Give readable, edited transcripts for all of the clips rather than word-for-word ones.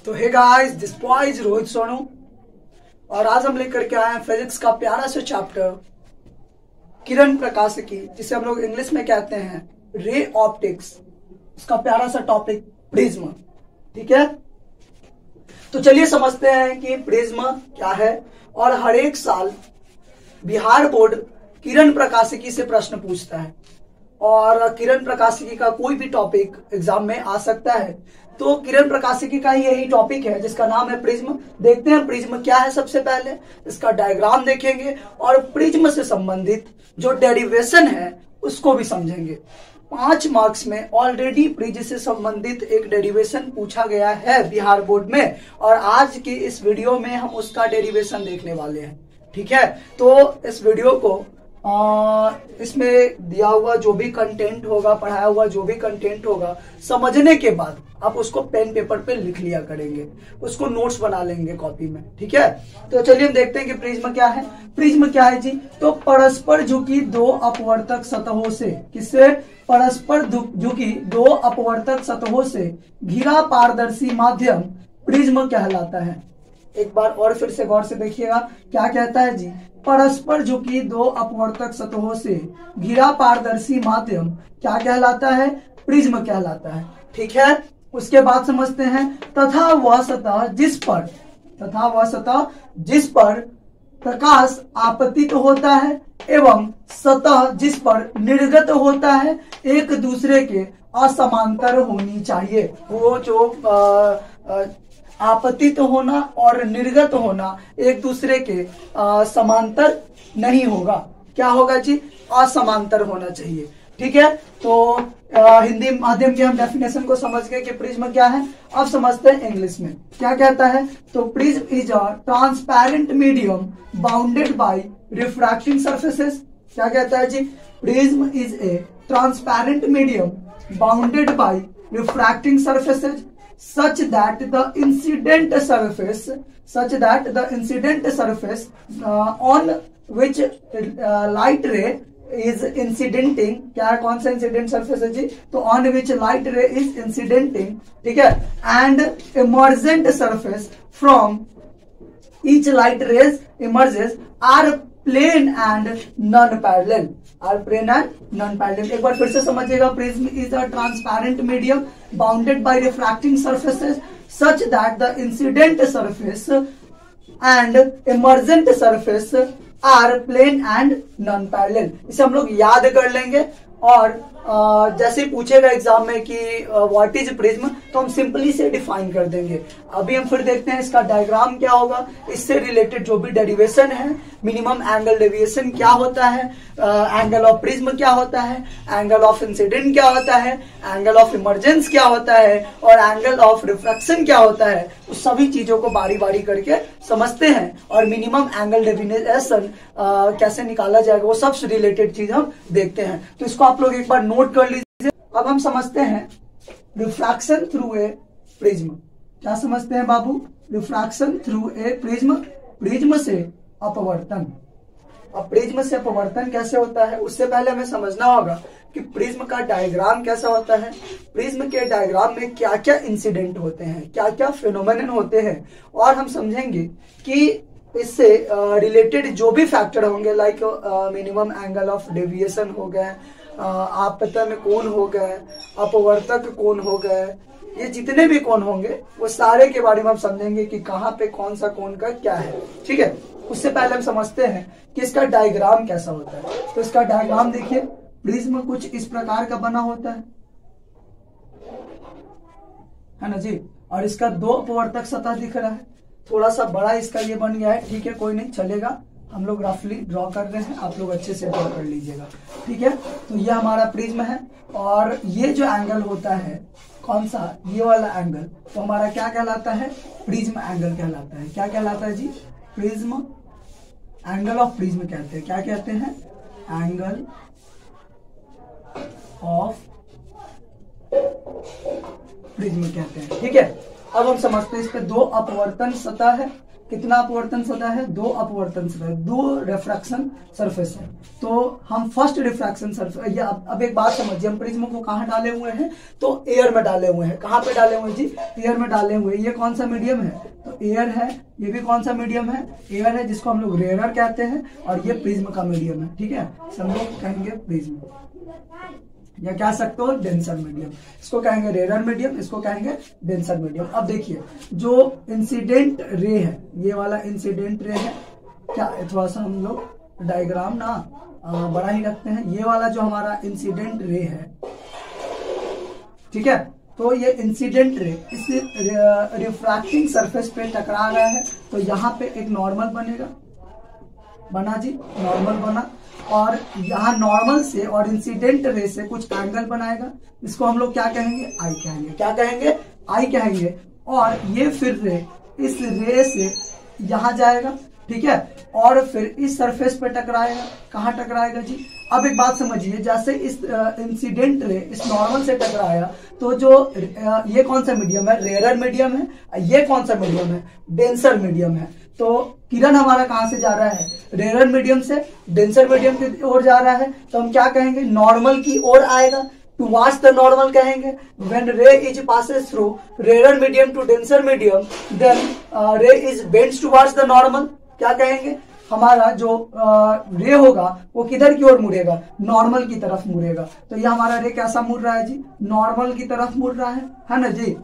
तो hey guys, this boy is Rohit Sonu और आज हम लेकर के आए हैं फिजिक्स का प्यारा सा चैप्टर किरण प्रकाशिकी, जिसे हम लोग इंग्लिश में कहते हैं रे ऑप्टिक्स। उसका प्यारा सा टॉपिक प्रिज्म। ठीक है, तो चलिए समझते हैं कि प्रिज्म क्या है। और हर एक साल बिहार बोर्ड किरण प्रकाशिकी से प्रश्न पूछता है और किरण प्रकाशिकी का कोई भी टॉपिक एग्जाम में आ सकता है। तो किरण प्रकाशिकी का ही यही टॉपिक है जिसका नाम है प्रिज्म। देखते हैं प्रिज्म क्या है। सबसे पहले इसका डायग्राम देखेंगे और प्रिज्म से संबंधित जो डेरिवेशन है उसको भी समझेंगे। 5 मार्क्स में ऑलरेडी प्रिज्म से संबंधित एक डेरिवेशन पूछा गया है बिहार बोर्ड में और आज की इस वीडियो में हम उसका डेरिवेशन देखने वाले हैं। ठीक है, तो इस वीडियो को इसमें दिया हुआ जो भी कंटेंट होगा, पढ़ाया हुआ जो भी कंटेंट होगा, समझने के बाद आप उसको पेन पेपर पे लिख लिया करेंगे, उसको नोट्स बना लेंगे कॉपी में। ठीक है, तो चलिए हम देखते हैं कि प्रिज्म क्या है। प्रिज्म क्या है जी? तो परस्पर झुकी 2 अपवर्तक सतहों से, किससे? परस्पर झुकी 2 अपवर्तक सतहों से घिरा पारदर्शी माध्यम प्रिज्म कहलाता है। एक बार और फिर से गौर से देखिएगा, क्या कहता है जी? परस्पर झुकी 2 अपवर्तक सतहों से घिरा पारदर्शी माध्यम क्या कहलाता है? प्रिज्म कहलाता है। ठीक है, उसके बाद समझते हैं तथा वह सतह जिस पर प्रकाश आपतित होता है एवं सतह जिस पर निर्गत होता है एक दूसरे के असमांतर होनी चाहिए। वो जो आपतित होना और निर्गत होना एक दूसरे के समांतर नहीं होगा। क्या होगा जी? असमांतर होना चाहिए। ठीक है, तो हिंदी माध्यम के हम डेफिनेशन को समझ गए कि प्रिज्म क्या है। अब समझते हैं इंग्लिश में क्या कहता है। तो prism is a transparent medium bounded by refracting surfaces. क्या कहता है जी? Prism is a transparent medium bounded by refracting surfaces such that the incident surface on which light ray is incidenting, क्या कौन सा इंसिडेंट सरफेस है जी? तो on which light ray is incidenting, ठीक है, and emergent surface from each light rays emerges are plane and non-parallel। एक बार फिर से समझिएगा। Prism is a transparent medium bounded by refracting surfaces such that the incident surface and emergent surface are plane and non parallel. इसे हम लोग याद कर लेंगे और जैसे पूछेगा एग्जाम में कि व्हाट इज प्रिज्म, तो हम सिंपली से डिफाइन कर देंगे। अभी हम फिर देखते हैं इसका डायग्राम क्या होगा, इससे रिलेटेड जो भी डेरिवेशन है, मिनिमम एंगल डेविएशन क्या होता है, एंगल ऑफ प्रिज्म क्या होता है, एंगल ऑफ इंसिडेंट क्या होता है, एंगल ऑफ इमर्जेंस क्या होता है और एंगल ऑफ रिफ्रैक्शन क्या होता है, उस सभी चीजों को बारी बारी करके समझते हैं और मिनिमम एंगल डेविएशन कैसे निकाला जाएगा वो सबसे रिलेटेड चीज हम देखते हैं। तो इसको आप लोग एक बार नोट कर लीजिए। अब हम समझते हैं रिफ्रैक्शन थ्रू ए प्रिज्म। क्या समझते हैं बाबू? Refraction through a prism, prism से अपवर्तन। अब प्रिज्म से अपवर्तन कैसे होता है उससे पहले हमें समझना होगा कि प्रिज्म का डायग्राम कैसा होता है, प्रिज्म के डायग्राम में क्या क्या इंसिडेंट होते हैं, क्या क्या फिनोमेनन होते हैं, और हम समझेंगे कि इससे रिलेटेड जो भी फैक्टर होंगे like minimum angle of deviation हो गए, आपतन कोण हो गए, अपवर्तक कोण हो गए, ये जितने भी कोण होंगे वो सारे के बारे में हम समझेंगे कि कहाँ पे कौन सा कोण का क्या है। ठीक है, उससे पहले हम समझते हैं कि इसका डायग्राम कैसा होता है। तो इसका डायग्राम देखिए, प्रिज्म कुछ इस प्रकार का बना होता है ना जी, और इसका 2 अपवर्तक सतह दिख रहा है, थोड़ा सा बड़ा इसका ये बन गया है। ठीक है, कोई नहीं चलेगा, हम लोग रफली ड्रॉ कर रहे हैं, आप लोग अच्छे से ड्रॉ कर लीजिएगा। ठीक है, तो ये हमारा प्रिज्म है और ये जो एंगल होता है कौन सा, ये वाला एंगल, तो हमारा क्या कहलाता है? प्रिज्म एंगल कहलाता है। क्या कहलाता है जी? प्रिज्म, एंगल ऑफ प्रिज्म कहते हैं। क्या कहते हैं? एंगल ऑफ प्रिज्म कहते हैं। ठीक है, अब हम समझते हैं इस पे 2 अपवर्तन सतह है कितना अपवर्तन सतह है, 2 अपवर्तन सतह, 2 रिफ्रैक्शन सरफेस है। तो हम फर्स्ट रिफ्रैक्शन सरफेस, अब एक बात समझिए, हम प्रिज्म को कहाँ डाले हुए हैं, तो एयर में डाले हुए हैं। कहाँ पे डाले हुए हैं जी, एयर में डाले हुए हैं। ये कौन सा मीडियम है, तो एयर है। ये भी कौन सा मीडियम है, एयर है, जिसको हम लोग रेयर कहते हैं, और ये प्रिज्म का मीडियम है, ठीक है। हम लोग कहेंगे प्रिज्म, या कह सकते हो डेंसर मीडियम, इसको कहेंगे रेयर मीडियम, इसको कहेंगे डेंसर मीडियम। अब देखिए जो इंसिडेंट रे है, ये वाला इंसिडेंट रे है, क्या थोड़ा सा हम लोग डायग्राम ना बड़ा ही रखते हैं। ये वाला जो हमारा इंसिडेंट रे है, ठीक है, तो ये इंसिडेंट रे इस रिफ्रैक्टिंग सरफेस पे टकरा रहा है, तो यहाँ पे एक नॉर्मल बनेगा, बना जी, नॉर्मल बना, और यहाँ नॉर्मल से और इंसिडेंट रे से कुछ एंगल बनाएगा, इसको हम लोग क्या कहेंगे, आई कहेंगे। क्या कहेंगे, आई कहेंगे। और ये फिर रे इस रे से यहाँ जाएगा, ठीक है, और फिर इस सरफेस पे टकराएगा। कहाँ टकराएगा जी, अब एक बात समझिए, जैसे इस इंसिडेंट रे इस नॉर्मल से टकराया, तो जो ये कौन सा मीडियम है, रेयर मीडियम है, ये कौन सा मीडियम है, डेंसर मीडियम है। तो किरण हमारा कहां से जा रहा है, रेयर मीडियम से डेंसर मीडियम की ओर जा रहा है, तो हम क्या कहेंगे, नॉर्मल की ओर आएगा, टुवर्ड्स द नॉर्मल कहेंगे। When ray is passes through rare medium to denser medium, then ray is bends towards the normal. क्या कहेंगे, हमारा जो रे होगा वो किधर की ओर मुड़ेगा, नॉर्मल की तरफ मुड़ेगा। तो ये हमारा रे कैसा मुड़ रहा है जी, नॉर्मल की तरफ मुड़ रहा है ना जी,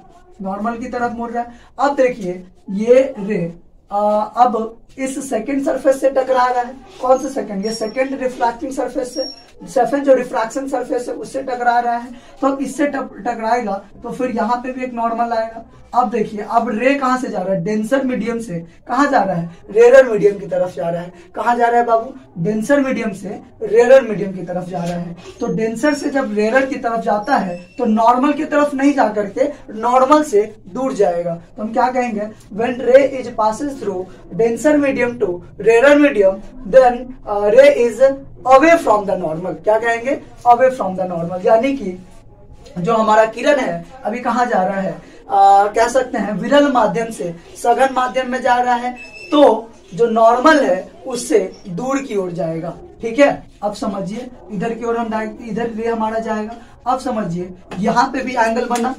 नॉर्मल की तरफ मुड़ रहा है। अब देखिए ये रे अब इस सेकंड सरफेस से टकरा रहा है। कौन सा सेकंड, ये सेकंड रिफ्रैक्टिंग सरफेस से, सेकंड जो रिफ्रैक्शन सरफेस है उससे टकरा रहा है। तो अब इससे टकराएगा तो फिर यहाँ पे भी एक नॉर्मल आएगा। अब देखिए, अब रे कहां से जा रहा है, डेंसर मीडियम से कहां जा रहा है, रेयर मीडियम की तरफ जा रहा है। कहां जा रहा है बाबू, डेंसर मीडियम से रेयर मीडियम की तरफ जा रहा है। तो डेंसर से जब रेयर की तरफ जाता है तो नॉर्मल की तरफ नहीं जा करके नॉर्मल से दूर जाएगा। तो हम क्या कहेंगे, when ray is passes through denser medium to rare medium, then ray is away from the normal. क्या कहेंगे, अवे फ्रॉम द नॉर्मल, यानी कि जो हमारा किरण है अभी कहाँ जा रहा है, कह सकते हैं विरल माध्यम से सघन माध्यम में जा रहा है, तो जो नॉर्मल है उससे दूर की ओर जाएगा। ठीक है, अब समझिए, इधर की ओर हम इधर रे हमारा जाएगा। अब समझिए, यहाँ पे भी एंगल बना,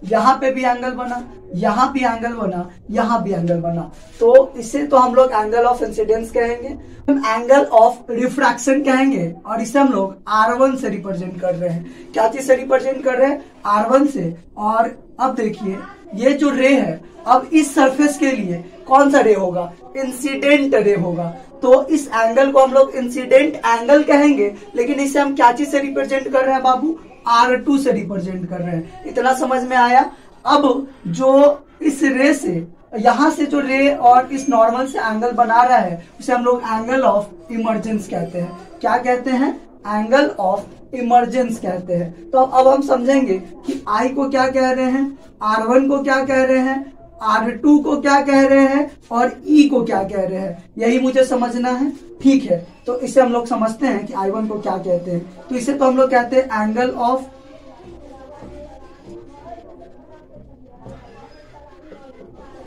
यहाँ पे भी एंगल बना, यहाँ भी एंगल बना, यहाँ भी एंगल बना, तो इसे तो हम लोग एंगल ऑफ इंसिडेंस कहेंगे, हम एंगल ऑफ रिफ्रैक्शन कहेंगे, और इसे हम लोग R1 से रिप्रेजेंट कर रहे हैं। क्या चीज से रिप्रेजेंट कर रहे हैं, R1 से। और अब देखिए, ये जो रे है, अब इस सरफेस के लिए कौन सा रे होगा, इंसिडेंट रे होगा। तो इस एंगल को हम लोग इंसिडेंट एंगल कहेंगे, लेकिन इसे हम क्या चीज से रिप्रेजेंट कर रहे हैं बाबू, R2 से रिप्रेजेंट कर रहे हैं। इतना समझ में आया। अब जो इस रे से, यहां से जो रे और इस नॉर्मल से एंगल बना रहा है, उसे हम लोग एंगल ऑफ इमर्जेंस कहते हैं। क्या कहते हैं, एंगल ऑफ इमर्जेंस कहते हैं। तो अब हम समझेंगे कि I को क्या कह रहे हैं, R1 को क्या कह रहे हैं, R2 को क्या कह रहे हैं, और E को क्या कह रहे हैं, यही मुझे समझना है। ठीक है, तो इसे हम लोग समझते हैं कि I1 को क्या कहते हैं। तो इसे तो हम लोग कहते हैं एंगल ऑफ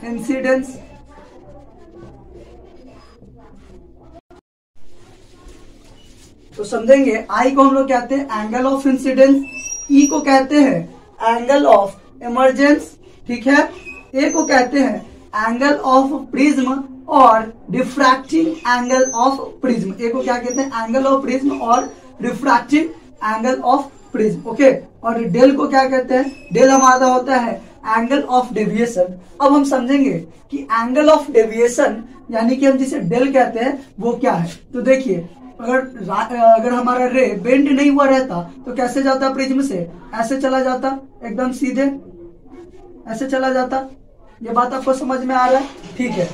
इंसिडेंस, तो समझेंगे I को हम लोग कहते हैं एंगल ऑफ इंसिडेंस, E को कहते हैं एंगल ऑफ इमर्जेंस, ठीक है, A को कहते हैं एंगल ऑफ प्रिज्म और refracting angle of prism. A को क्या कहते हैं, एंगल ऑफ प्रिज्म और refracting angle of prism. Okay, और डेल को क्या कहते हैं, डेल हमारा होता है एंगल ऑफ डेविएशन। अब हम समझेंगे कि एंगल ऑफ डेविएशन यानी कि हम जिसे डेल कहते हैं वो क्या है। तो देखिए, अगर हमारा रे बेंड नहीं हुआ रहता तो कैसे जाता प्रिज्म से, ऐसे चला जाता, एकदम सीधे ऐसे चला जाता। ये बात आपको समझ में आ रहा है, ठीक है।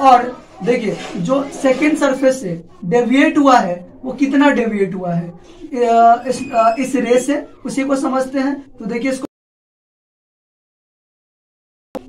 और देखिए, जो सेकेंड सरफेस से डेविएट हुआ है वो कितना डेविएट हुआ है इस रे से, उसी को समझते हैं। तो देखिए, इसको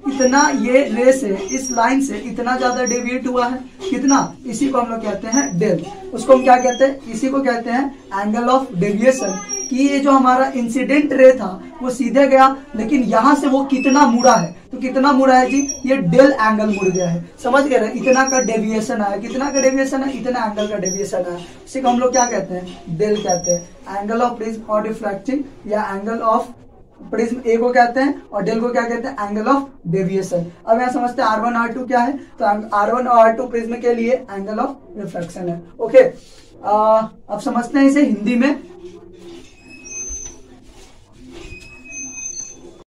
इतना, ये रे से, इस लाइन से इतना ज्यादा डेविएट हुआ है, कितना, इसी को हम लोग कहते हैं डेल। उसको हम क्या कहते हैं, इसी को कहते हैं एंगल ऑफ डेविएशन। कि ये जो हमारा इंसिडेंट रे था वो सीधे गया, लेकिन यहां से वो कितना मुड़ा है, तो कितना मुड़ा है जी, ये डेल एंगल मुड़ गया है। समझ गए ना, इतना का डेविएशन आया, कितना का डेविएशन है, इतना एंगल का डेविएशन आया। इसी को हम लोग क्या कहते हैं, डेल कहते हैं। एंगल ऑफ प्रिज्म और रिफ्रैक्टिंग या एंगल ऑफ प्रिज्म ए को कहते हैं और डेल को क्या कहते हैं, एंगल ऑफ डेविएशन। अब यहाँ समझते हैं R1 R2 क्या है, तो R1 और R2 प्रिज्म के लिए एंगल ऑफ रिफ्रैक्शन है। ओके, अब समझते हैं इसे हिंदी में।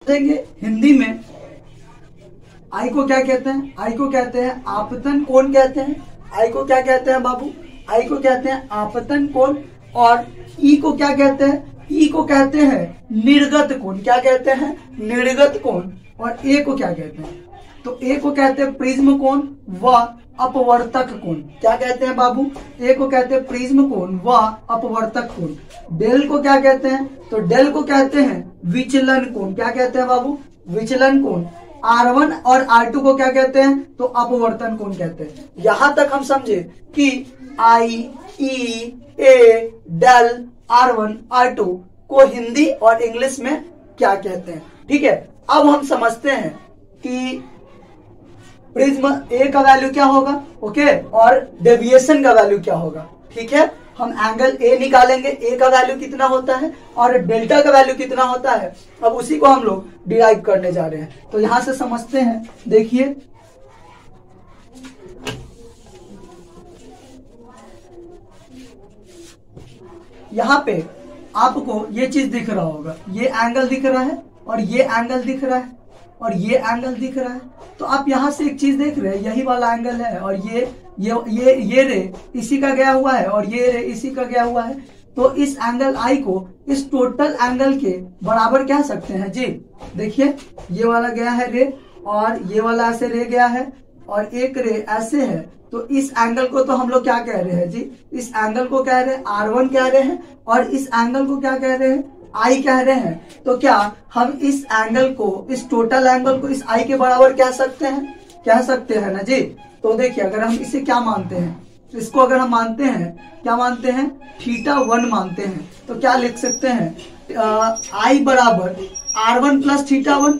हिंदी में आई को क्या कहते हैं, आई को कहते हैं आपतन कोण कहते हैं। आई को क्या कहते हैं बाबू, आई को कहते हैं आपतन कोण। और ई को क्या कहते हैं, ई को कहते हैं निर्गत कोण। क्या कहते हैं, निर्गत कोण। और ए को क्या कहते हैं, तो ए को कहते हैं प्रिज्म कोण व अपवर्तक कोण। क्या कहते हैं बाबू, ए को कहते हैं प्रिज्म कोण व अपवर्तक कोण। डेल को क्या कहते हैं, तो डेल को कहते हैं विचलन कोण। क्या कहते हैं बाबू, विचलन कोण। R1 और R2 को क्या कहते हैं, तो अपवर्तन कोण कहते हैं। यहां तक हम समझे कि I, E, A, del, R1, R2 को हिंदी और इंग्लिश में क्या कहते हैं। ठीक है, अब हम समझते हैं कि प्रिज्म ए का वैल्यू क्या होगा, ओके, और डेविएशन का वैल्यू क्या होगा। ठीक है, हम एंगल ए निकालेंगे, ए का वैल्यू कितना होता है और डेल्टा का वैल्यू कितना होता है। अब उसी को हम लोग डिराइव करने जा रहे हैं, तो यहां से समझते हैं। देखिए, यहां पे आपको ये चीज दिख रहा होगा, ये एंगल दिख रहा है और ये एंगल दिख रहा है और ये एंगल दिख रहा है। तो आप यहां से एक चीज देख रहे हैं, यही वाला एंगल है और ये रे इसी का गया हुआ है और ये रे इसी का गया हुआ है। तो इस एंगल आई को इस टोटल एंगल के बराबर कह सकते हैं जी। देखिए, ये वाला गया है रे और ये वाला ऐसे रे गया है और एक रे ऐसे है, तो इस एंगल को तो हम लोग क्या कह रहे हैं जी, इस एंगल को कह रहे हैं R1 कह रहे हैं और इस एंगल को क्या कह रहे हैं, आई कह रहे हैं। तो क्या हम इस एंगल को, इस टोटल एंगल को इस आई के बराबर कह सकते हैं, कह सकते हैं ना जी। तो देखिए, अगर हम इसे क्या मानते हैं, इसको अगर हम मानते हैं, क्या मानते हैं, θ1 मानते हैं, तो क्या लिख सकते हैं, आई बराबर R1 प्लस θ1,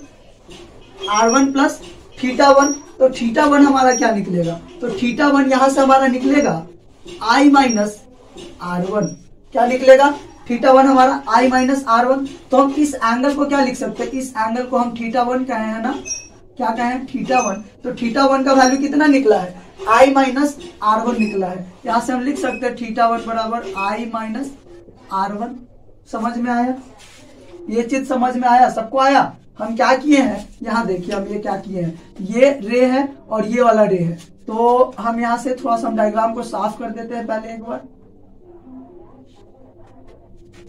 R1 प्लस θ1। तो θ1 हमारा क्या निकलेगा, तो θ1 यहां से हमारा निकलेगा I माइनस R1। क्या निकलेगा, θ1 हमारा I माइनस R1। तो हम इस एंगल को क्या लिख सकते हैं, इस एंगल को हम θ1 कहे हैं ना, क्या कहें, θ1। तो θ1 का वैल्यू कितना निकला है, I माइनस R1 निकला है। यहां से हम लिख सकते हैं θ1 बराबर I माइनस R1। समझ में आया, ये चीज समझ में आया, सबको आया। हम क्या किए हैं, यहाँ देखिए, हम ये क्या किए हैं, ये रे है और ये वाला रे है। तो हम यहाँ से थोड़ा सा डायग्राम को साफ कर देते हैं पहले एक बार।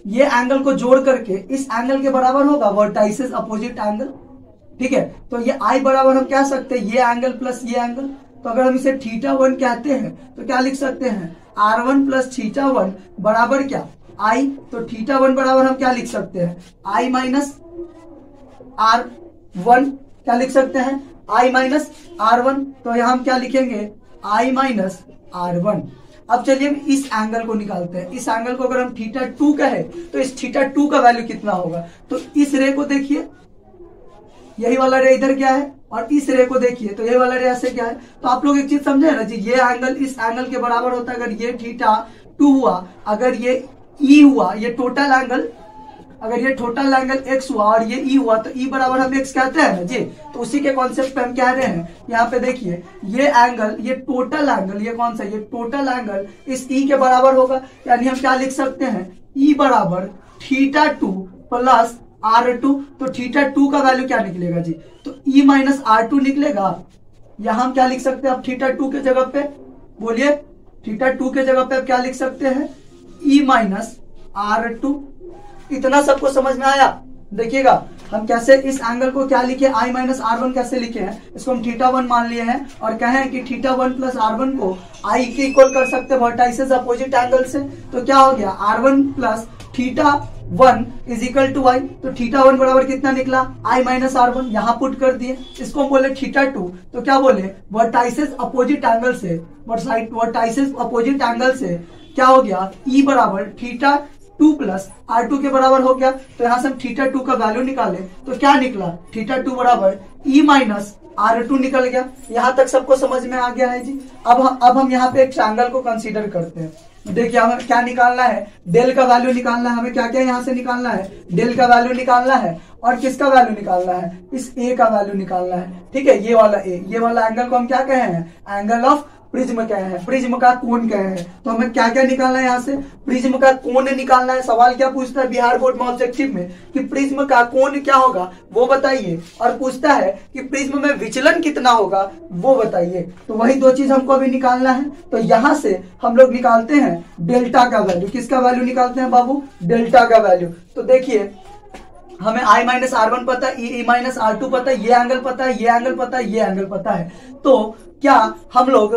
ये एंगल को जोड़ करके इस एंगल के बराबर होगा वर्टाइसेस अपोजिट एंगल। ठीक है, तो ये आई बराबर हम कह सकते हैं ये एंगल प्लस ये एंगल। तो अगर हम इसे θ1 कहते हैं तो क्या लिख सकते हैं, R1 प्लस θ1 बराबर क्या, आई। तो θ1 बराबर हम क्या लिख सकते हैं, I माइनस R1। क्या लिख सकते हैं, I माइनस R1। तो यहां हम क्या लिखेंगे, I माइनस R1। अब चलिए हम इस एंगल को निकालते हैं। इस एंगल को अगर हम θ2 कहे तो इस θ2 का वैल्यू कितना होगा। तो इस रे को देखिए, यही वाला रे इधर क्या है और इस रे को देखिए, तो यही वाला रे ऐसे क्या है। तो आप लोग एक चीज समझे ना जी, ये एंगल इस एंगल के बराबर होता है अगर ये θ2 हुआ, अगर ये E हुआ, ये टोटल एंगल, अगर ये टोटल एंगल x हुआ और ये E हुआ, तो E बराबर हम x कहते हैं ना जी। तो उसी के कॉन्सेप्ट पे हम कह रहे हैं, यहाँ पे देखिए, ये एंगल, ये टोटल एंगल, ये कौन सा, ये टोटल एंगल इस E के बराबर होगा। यानी हम क्या लिख सकते हैं, E बराबर θ2 प्लस R2। तो θ2 का वैल्यू क्या निकलेगा जी, तो E माइनस R2 निकलेगा। यहां हम क्या लिख सकते हैं, अब θ2 के जगह पे बोलिए, θ2 के जगह पे आप क्या लिख सकते हैं, E माइनस R2। इतना सबको समझ में आया। देखिएगा हम कैसे इस एंगल को क्या लिखे, I माइनस R1 कैसे लिखे हैं, इसको हम θ1 मान लिए हैं और कहें कि θ1 प्लस R1 को I के इक्वल कर सकते हैं वर्टाइसेस अपोजिट एंगल से। तो क्या हो गया, R1 plus θ1 is equal to I। तो θ1 बराबर कितना निकला, I माइनस R1। यहाँ पुट कर दिए, इसको हम बोले θ2, तो क्या बोले, वर्टाइसेस अपोजिट एंगल से, वर्टाइसेस अपोजिट एंगल से क्या हो गया, E बराबर 2 प्लस R2 के बराबर हो गया। तो यहां से हम θ2 का वैल्यू निकाले तो क्या निकला, θ2 बराबर E माइनस R2 निकल गया। यहां तक सबको समझ में आ गया है जी। अब हम यहाँ पे एक ट्रायंगल को कंसीडर करते हैं। देखिए हमें क्या निकालना है, डेल का वैल्यू निकालना है। हमें क्या क्या यहाँ से निकालना है, डेल का वैल्यू निकालना है और किसका वैल्यू निकालना है, इस ए का वैल्यू निकालना है। ठीक है, ये वाला ए, ये वाला एंगल को हम क्या कहे हैं, एंगल ऑफ प्रिज्म कहे हैं, प्रिज्म का कोण कहे हैं। तो हमें क्या क्या निकालना है यहाँ से, प्रिज्म का कोण निकालना है। सवाल क्या पूछता है बिहार बोर्ड में ऑब्जेक्टिव में कि प्रिज्म का कोण क्या होगा वो बताइए, और पूछता है कि प्रिज्म में विचलन कितना होगा वो बताइए। तो वही दो चीज हमको अभी निकालना है। तो यहां से हम लोग निकालते हैं डेल्टा का वैल्यू। किसका वैल्यू निकालते हैं बाबू, डेल्टा का वैल्यू। तो देखिए हमें I माइनस R1 पता है, E माइनस R2 पता है, ये एंगल पता है, ये एंगल पता है, ये एंगल पता है। तो क्या हम लोग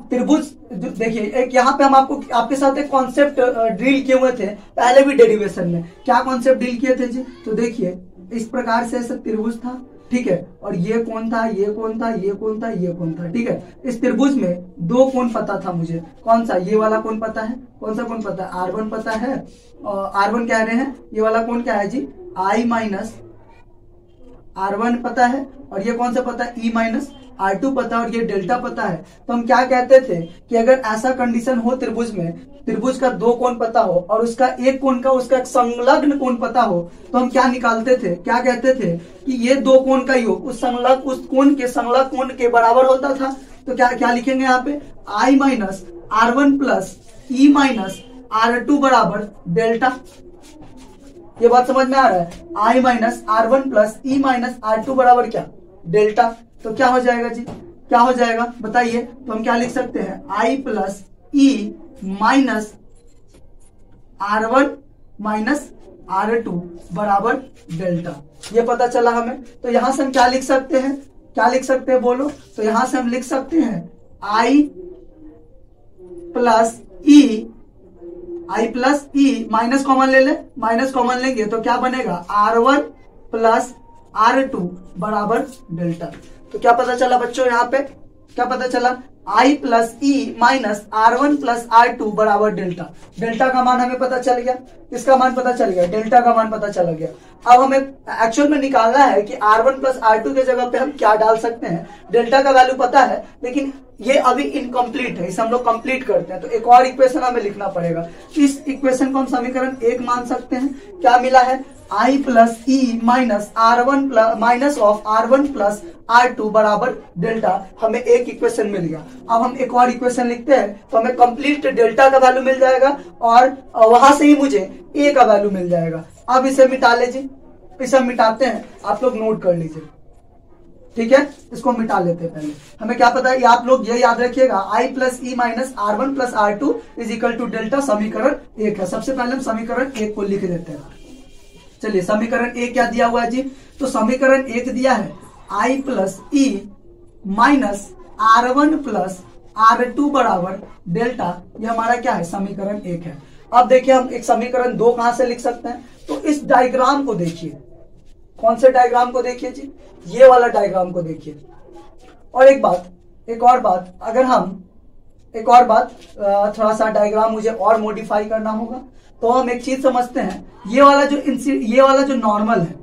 त्रिभुज, देखिए एक यहाँ पे हम आपके साथ एक कॉन्सेप्ट ड्रिल किए हुए थे पहले भी डेरिवेशन में। क्या कॉन्सेप्ट ड्रिल किए थे जी, तो देखिए इस प्रकार से ऐसा त्रिभुज था, ठीक है, और ये कोण था, ये कोण था, ये कोण था, ये कोण था। ठीक है, इस त्रिभुज में दो कोण पता था मुझे। कौन सा, ये वाला कोण पता है। कौन सा कोण पता है, R1 पता है। R1 कह रहे हैं, ये वाला कोण क्या है जी, I माइनस R1 पता है, और ये कौन सा पता है, E माइनस R2 पता है, और ये डेल्टा पता है। तो हम क्या कहते थे कि अगर ऐसा कंडीशन हो त्रिभुज में, त्रिभुज का दो कोण पता हो और उसका एक कोण का उसका एक संलग्न कोण पता हो, तो हम क्या निकालते थे, क्या कहते थे कि ये दो कोण का योग उस कोण के संलग्न कोण के बराबर होता था। तो क्या क्या लिखेंगे यहाँ पे, I minus R1 plus E minus R2 बराबर डेल्टा। ये बात समझ में आ रहा है, I minus R1 plus E minus R2 बराबर क्या, डेल्टा। तो क्या हो जाएगा जी, क्या हो जाएगा बताइए। तो हम क्या लिख सकते हैं, I plus E minus R1 minus R2 बराबर डेल्टा। ये पता चला हमें। तो यहां से हम क्या लिख सकते हैं, क्या लिख सकते हैं बोलो। तो यहां से हम लिख सकते हैं I plus E minus common ले ले, माइनस कॉमन लेंगे तो क्या बनेगा, R1 प्लस R2 बराबर डेल्टा। तो क्या पता चला बच्चों, यहाँ पे क्या पता चला, I plus E minus R1 plus R2 बराबर डेल्टा। डेल्टा का मान हमें पता चल गया, इसका मान पता चल गया, डेल्टा का मान पता चला गया। अब हमें एक्चुअल में निकालना है कि R1 प्लस R2 के जगह पे हम क्या डाल सकते हैं। डेल्टा का वैल्यू पता है लेकिन ये अभी इनकम्प्लीट है, इसे हम लोग कंप्लीट करते हैं। तो एक और इक्वेशन हमें लिखना पड़ेगा। इस इक्वेशन को हम समीकरण 1 मान सकते हैं। क्या मिला है, I plus E minus R1 plus minus of R1 plus R2 बराबर डेल्टा। हमें एक इक्वेशन मिल गया। अब हम एक और इक्वेशन लिखते हैं तो हमें कंप्लीट डेल्टा का वैल्यू मिल जाएगा और वहां से ही मुझे A का वैल्यू मिल जाएगा। अब इसे मिटा लीजिए, इसे हम मिटाते हैं, आप लोग नोट कर लीजिए। ठीक है, इसको मिटा लेते हैं। पहले हमें क्या पता है, आप लोग ये याद रखिएगा, I plus E minus R1 plus R2 is equal to delta. समीकरण 1 है। सबसे पहले हम समीकरण 1 को लिख देते हैं। चलिए समीकरण 1 क्या दिया हुआ है जी, तो समीकरण 1 दिया है I plus E minus R1 plus R2 बराबर डेल्टा। ये हमारा क्या है, समीकरण 1 है। अब देखिए हम एक समीकरण 2 कहां से लिख सकते हैं, तो इस डायग्राम को देखिए। कौन से डायग्राम को देखिए जी, ये वाला डायग्राम को देखिए। और एक और बात, अगर हम एक और बात, थोड़ा सा डायग्राम मुझे और मॉडिफाई करना होगा। तो हम एक चीज समझते हैं, ये वाला जो नॉर्मल है,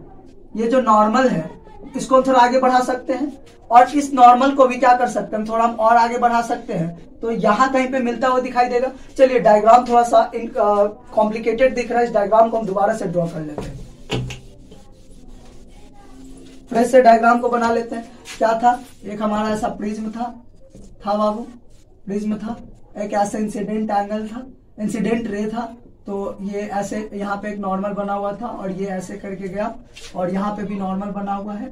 ये जो नॉर्मल है इसको हम थोड़ा आगे बढ़ा सकते हैं, और इस नॉर्मल को भी क्या कर सकते हैं, थोड़ा हम और आगे बढ़ा सकते हैं। तो यहां कहीं पे मिलता हुआ दिखाई देगा। चलिए डायग्राम थोड़ा सा कॉम्प्लिकेटेड दिख रहा है, इस डायग्राम को हम दोबारा से ड्रॉ कर लेते हैं। फ्रेश से डायग्राम को बना लेते हैं। क्या था, एक हमारा ऐसा प्रिज्म था बाबू, प्रिज्म था, एक ऐसा इंसिडेंट एंगल था, इंसिडेंट रे था। तो ये ऐसे यहाँ पे एक नॉर्मल बना हुआ था और ये ऐसे करके गया, और यहाँ पे भी नॉर्मल बना हुआ है।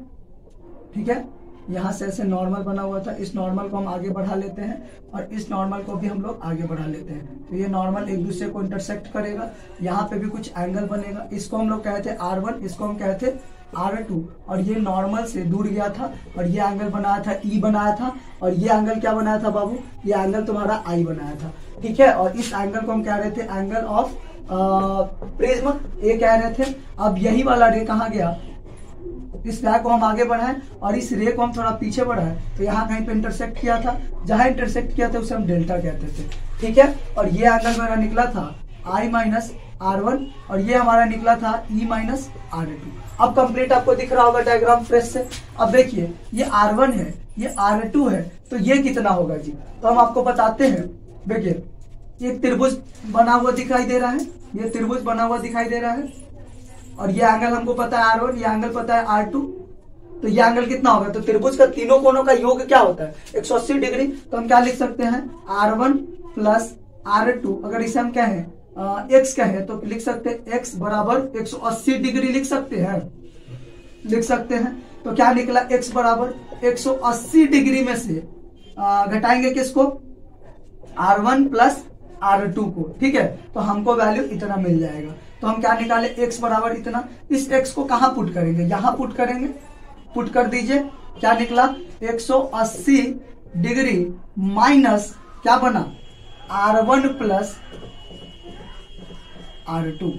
ठीक है, यहाँ से ऐसे नॉर्मल बना हुआ था। इस नॉर्मल को हम आगे बढ़ा लेते हैं और इस नॉर्मल को भी हम लोग आगे बढ़ा लेते हैं। तो ये नॉर्मल एक दूसरे को इंटरसेक्ट करेगा, यहाँ पे भी कुछ एंगल बनेगा। इसको हम लोग कहते हैं R1, इसको हम कहते हैं R2, और ये नॉर्मल से दूर गया था और ये एंगल बनाया था E बनाया था, और ये एंगल क्या बनाया था बाबू, ये एंगल तुम्हारा I बनाया था। ठीक है, और इस एंगल को हम कह रहे थे एंगल ऑफ प्रिज्म ए कह रहे थे। अब यही वाला रे कहाँ गया, इस रे को हम आगे बढ़ाएं और इस रे को हम थोड़ा पीछे बढ़ाएं, तो यहाँ कहीं पे इंटरसेक्ट किया था, जहां इंटरसेक्ट किया था उसे हम डेल्टा कहते थे। ठीक है, और ये एंगल मेरा निकला था I माइनस R1 और ये हमारा निकला था E माइनस R2। अब कंप्लीट आपको दिख रहा होगा डायग्राम फ्रेश से। अब देखिए ये R1 है, ये R2 है, तो ये कितना होगा जी, तो हम आपको बताते हैं। देखिए एक त्रिभुज बना हुआ दिखाई दे रहा है, ये त्रिभुज बना हुआ दिखाई दे रहा है और ये एंगल हमको पता है R1, ये एंगल पता है R2, तो ये एंगल कितना होगा, तो त्रिभुज का तीनों कोनों का योग क्या होता है 180 डिग्री। तो हम क्या लिख सकते हैं R1 प्लस R2, अगर इसे हम कहें x कहें तो लिख सकते हैं x बराबर 180 डिग्री लिख सकते हैं। तो क्या निकला x बराबर 180 डिग्री में से घटाएंगे किसको, R1 प्लस R2 को, ठीक है। तो हमको वैल्यू इतना मिल जाएगा। तो हम क्या निकाले x बराबर इतना। इस x को कहां पुट करेंगे, यहां पुट करेंगे, पुट कर दीजिए। क्या निकला 180 डिग्री माइनस क्या बना R1 plus R2,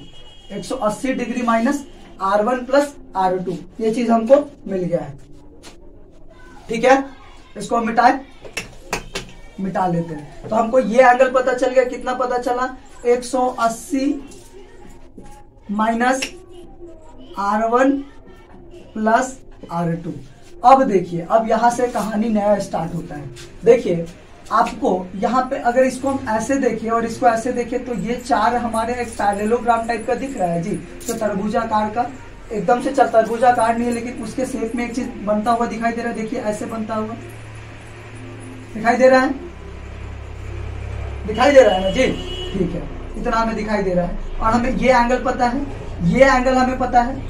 180 degree minus R1 plus R2, ये चीज हमको मिल गया है, ठीक है। इसको मिटा लेते हैं। तो हमको ये एंगल पता चल गया, कितना पता चला 180 माइनस R1 प्लस R2। अब देखिए, अब यहां से कहानी नया स्टार्ट होता है। देखिए आपको यहाँ पे अगर इसको हम ऐसे देखें और इसको ऐसे देखें तो ये चार हमारे एक पैरेललोग्राम टाइप का दिख रहा है जी, तो तरबूजाकार का, एकदम से तरबूजाकार नहीं है लेकिन उसके शेप में एक चीज बनता हुआ दिखाई दे रहा है। देखिए ऐसे बनता हुआ दिखाई दे रहा है, दिखाई दे रहा है ना जी, ठीक है, इतना हमें दिखाई दे रहा है। और हमें ये एंगल पता है, ये एंगल हमें पता है,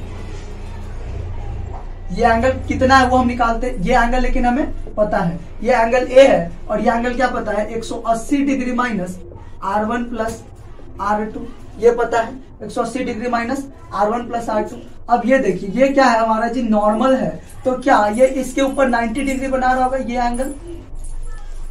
ये एंगल कितना है वो हम निकालते हैं, ये एंगल लेकिन हमें पता है, ये एंगल ए है और ये एंगल क्या पता है 180 degree minus R1 plus R2, ये पता है 180 degree minus R1 plus R2। अब ये देखिए ये क्या है हमारा जी, नॉर्मल है, तो क्या ये इसके ऊपर 90 डिग्री बना रहा होगा, ये एंगल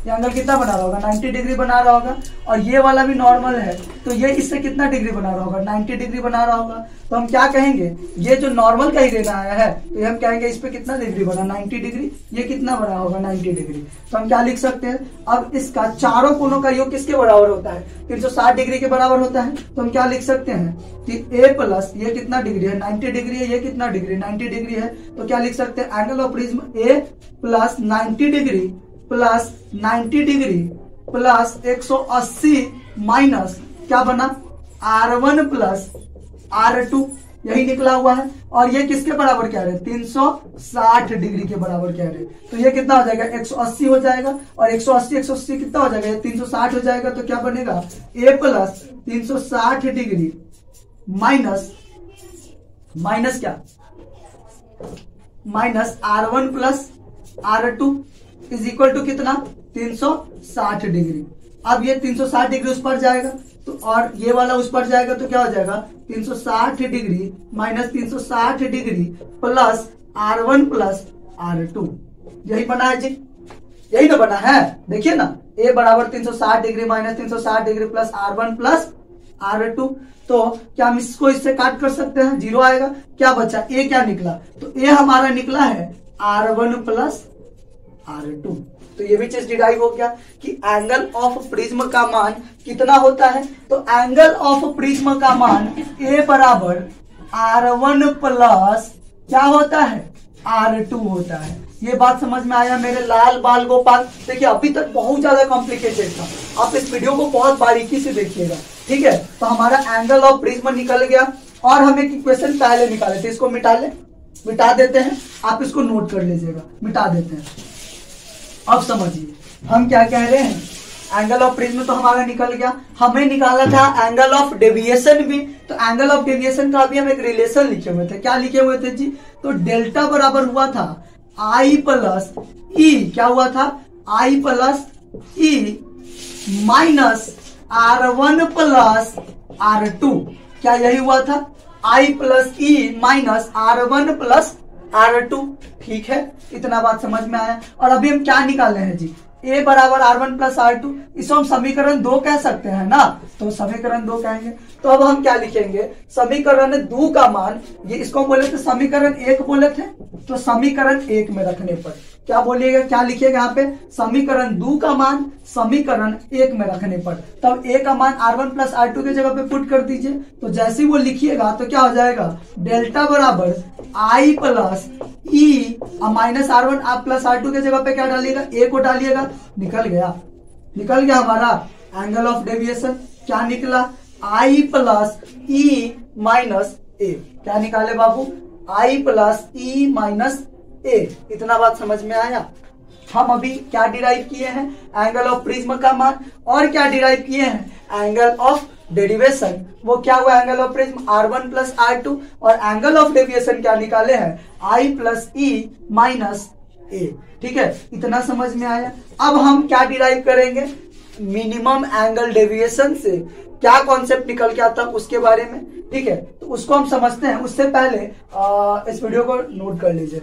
कितना बना रहा होगा 90 डिग्री बना रहा होगा। और ये वाला भी नॉर्मल है, तो ये इससे कितना डिग्री बना रहा होगा 90 डिग्री बना रहा होगा। तो हम क्या कहेंगे, ये जो नॉर्मल का ही रेखा आया है तो हम कहेंगे इस पे कितना डिग्री बना 90 डिग्री, ये कितना बना होगा 90 डिग्री। तो हम क्या लिख सकते हैं, अब इसका चारों कोनों का योग किसके बराबर होता है 360 डिग्री के बराबर होता है। तो हम क्या लिख सकते हैं कि a प्लस ये कितना डिग्री है 90 डिग्री है, ये कितना डिग्री 90 डिग्री है। तो क्या लिख सकते हैं angle of prism a plus 90 degree plus 90 degree plus 180 minus क्या बना R1 प्लस R2, यही निकला हुआ है। और ये किसके बराबर कह रहे हैं 360 डिग्री के बराबर कह रहे हैं। तो ये कितना हो जाएगा 180 हो जाएगा और 180 कितना हो जाएगा 360 हो जाएगा। तो क्या बनेगा a प्लस 360 डिग्री माइनस क्या minus R1 plus R2 is equal to कितना 360 डिग्री। अब ये 360 डिग्री उस पर जाएगा तो और ये वाला उस पर जाएगा तो क्या हो जाएगा 360 degree minus 360 degree plus R1 plus R2, यही बना है जी, यही तो बना है। देखिए ना a बराबर 360 degree minus 360 degree plus R1 plus R2। तो क्या हम इसको इससे काट कर सकते हैं, 0 आएगा। क्या बचा a क्या निकला, तो a हमारा निकला है R1 प्लस R2। तो ये भी चीज डिराइव हो गया कि एंगल ऑफ प्रिज्म का मान कितना होता है। तो एंगल ऑफ प्रिज्म का मान a बराबर R1 प्लस क्या होता है R2 होता है। ये बात समझ में आया मेरे लाल बाल गोपाल। देखिए अभी तक बहुत ज्यादा कॉम्प्लिकेटेड था, आप इस वीडियो को बहुत बारीकी से देखिएगा, ठीक है। तो हमारा एंगल ऑफ प्रिज्म निकल गया और हमें इक्वेशन पहले निकाले थे, इसको मिटा देते हैं, आप इसको नोट कर लीजिएगा, मिटा देते हैं। अब समझिए हम क्या कह रहे हैं, एंगल ऑफ प्रिज्म तो हमारा निकल गया, हमें निकाला था एंगल ऑफ डेविएशन भी। तो एंगल ऑफ डेविएशन का भी हम एक रिलेशन लिखे हुए थे, क्या लिखे हुए थे जी, तो डेल्टा बराबर हुआ था I प्लस ई, क्या हुआ था I plus E minus R1 plus R2, क्या यही हुआ था I plus E minus R1 plus R2, ठीक है। इतना बात समझ में आया। और अभी हम क्या निकाले हैं जी, a बराबर R1 प्लस R2, इसको हम समीकरण 2 कह सकते हैं ना, तो समीकरण 2 कहेंगे। तो अब हम क्या लिखेंगे, समीकरण 2 का मान, ये इसको बोले थे समीकरण 1 बोले थे, तो समीकरण 1 में रखने पर क्या बोलिएगा, क्या लिखिएगा यहाँ पे, समीकरण 2 का मान समीकरण 1 में रखने पर, तब a का मान r1 प्लस r2 की जगह पे पुट कर दीजिए। तो जैसे ही वो लिखिएगा तो क्या हो जाएगा, डेल्टा बराबर i plus E minus r1 आप प्लस r2 की जगह पे क्या डालिएगा, a को डालिएगा, निकल गया हमारा एंगल ऑफ डेविएशन। क्या निकला, i प्लस ई माइनस ए। क्या निकाले बाबू, i प्लस ई माइनस ए। इतना बात समझ में आया। हम अभी क्या डिराइव किए हैं, एंगल ऑफ प्रिज्म का मान, और क्या डिराइव किए हैं, एंगल ऑफ डेरिवेशन। वो क्या हुआ, angle of prism r1 plus r2, और एंगल ऑफ डेविएशन क्या निकाले हैं, i प्लस ई माइनस ए। ठीक है, इतना समझ में आया। अब हम क्या डिराइव करेंगे, मिनिमम एंगल डेविएशन से क्या कॉन्सेप्ट निकल के आता उसके बारे में। ठीक है, तो उसको हम समझते हैं। उससे पहले इस वीडियो को नोट कर लीजिए।